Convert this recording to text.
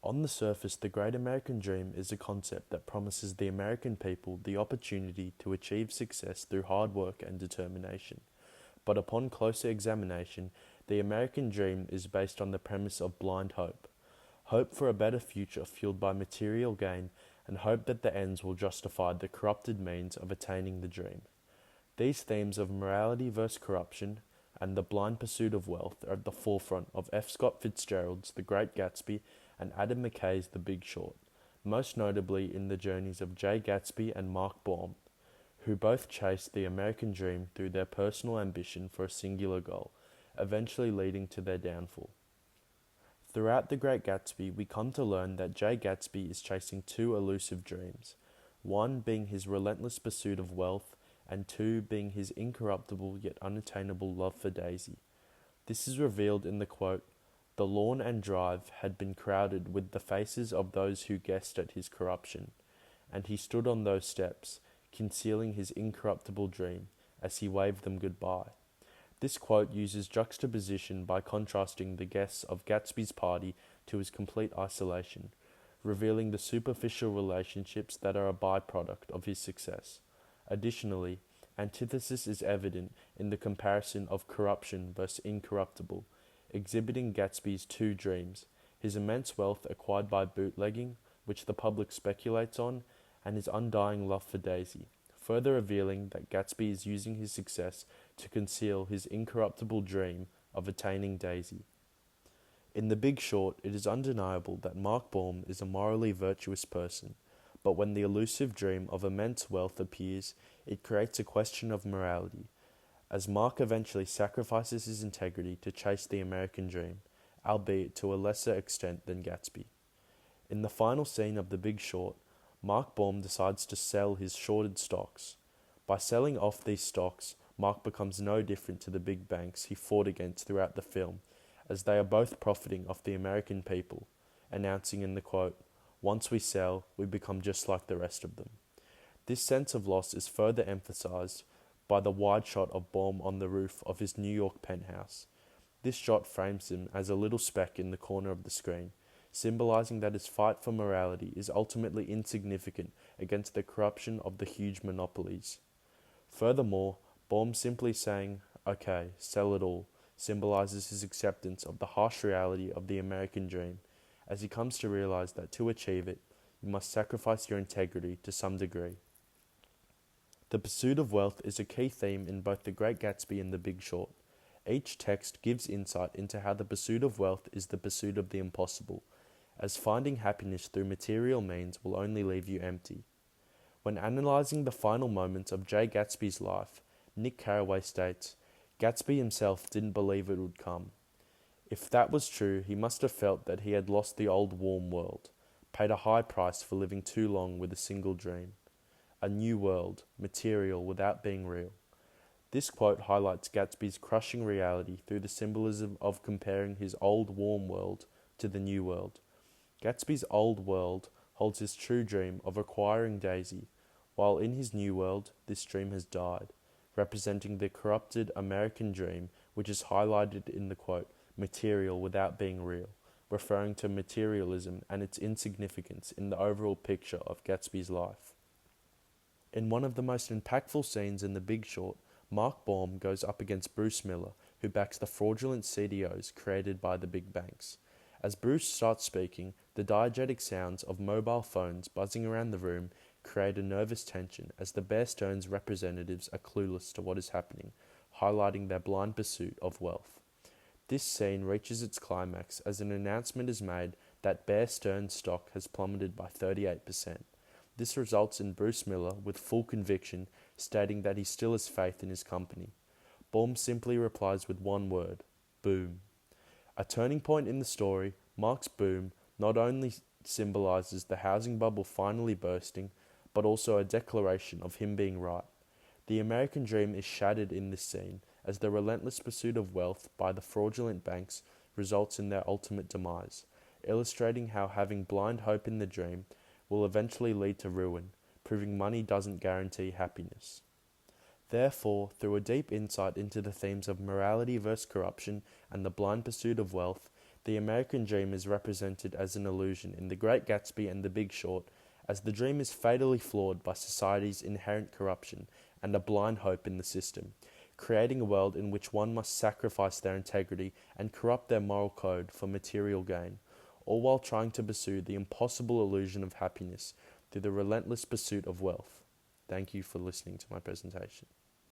On the surface, the Great American Dream is a concept that promises the American people the opportunity to achieve success through hard work and determination. But upon closer examination, the American Dream is based on the premise of blind hope. Hope for a better future fueled by material gain, and hope that the ends will justify the corrupted means of attaining the dream. These themes of morality versus corruption and the blind pursuit of wealth are at the forefront of F. Scott Fitzgerald's The Great Gatsby and Adam McKay's The Big Short, most notably in the journeys of Jay Gatsby and Mark Baum, who both chased the American dream through their personal ambition for a singular goal, eventually leading to their downfall. Throughout The Great Gatsby, we come to learn that Jay Gatsby is chasing two elusive dreams, one being his relentless pursuit of wealth, and two being his incorruptible yet unattainable love for Daisy. This is revealed in the quote, "The lawn and drive had been crowded with the faces of those who guessed at his corruption, and he stood on those steps, concealing his incorruptible dream, as he waved them goodbye." This quote uses juxtaposition by contrasting the guests of Gatsby's party to his complete isolation, revealing the superficial relationships that are a byproduct of his success. Additionally, antithesis is evident in the comparison of corruption versus incorruptible, exhibiting Gatsby's two dreams, his immense wealth acquired by bootlegging, which the public speculates on, and his undying love for Daisy, further revealing that Gatsby is using his success to conceal his incorruptible dream of attaining Daisy. In The Big Short, it is undeniable that Mark Baum is a morally virtuous person, but when the elusive dream of immense wealth appears, it creates a question of morality, as Mark eventually sacrifices his integrity to chase the American dream, albeit to a lesser extent than Gatsby. In the final scene of The Big Short, Mark Baum decides to sell his shorted stocks. By selling off these stocks, Mark becomes no different to the big banks he fought against throughout the film, as they are both profiting off the American people, announcing in the quote, "Once we sell, we become just like the rest of them." This sense of loss is further emphasized by the wide shot of Baum on the roof of his New York penthouse. This shot frames him as a little speck in the corner of the screen, symbolizing that his fight for morality is ultimately insignificant against the corruption of the huge monopolies. Furthermore, Baum simply saying, "Okay, sell it all," symbolizes his acceptance of the harsh reality of the American dream, as he comes to realize that to achieve it, you must sacrifice your integrity to some degree. The pursuit of wealth is a key theme in both The Great Gatsby and The Big Short. Each text gives insight into how the pursuit of wealth is the pursuit of the impossible, as finding happiness through material means will only leave you empty. When analysing the final moments of Jay Gatsby's life, Nick Carraway states, "Gatsby himself didn't believe it would come. If that was true, he must have felt that he had lost the old warm world, paid a high price for living too long with a single dream. A new world, material without being real." This quote highlights Gatsby's crushing reality through the symbolism of comparing his old warm world to the new world. Gatsby's old world holds his true dream of acquiring Daisy, while in his new world, this dream has died, representing the corrupted American dream, which is highlighted in the quote, "material without being real," referring to materialism and its insignificance in the overall picture of Gatsby's life. In one of the most impactful scenes in The Big Short, Mark Baum goes up against Bruce Miller, who backs the fraudulent CDOs created by the big banks. As Bruce starts speaking, the diegetic sounds of mobile phones buzzing around the room create a nervous tension as the Bear Stearns representatives are clueless to what is happening, highlighting their blind pursuit of wealth. This scene reaches its climax as an announcement is made that Bear Stearns stock has plummeted by 38%. This results in Bruce Miller, with full conviction, stating that he still has faith in his company. Baum simply replies with one word, "Boom." A turning point in the story, Mark's boom not only symbolizes the housing bubble finally bursting, but also a declaration of him being right. The American dream is shattered in this scene, as the relentless pursuit of wealth by the fraudulent banks results in their ultimate demise, illustrating how having blind hope in the dream will eventually lead to ruin, proving money doesn't guarantee happiness. Therefore, through a deep insight into the themes of morality versus corruption and the blind pursuit of wealth, The American dream is represented as an illusion in The Great Gatsby and The Big Short, as the dream is fatally flawed by society's inherent corruption and a blind hope in the system, creating a world in which one must sacrifice their integrity and corrupt their moral code for material gain, all while trying to pursue the impossible illusion of happiness through the relentless pursuit of wealth. Thank you for listening to my presentation.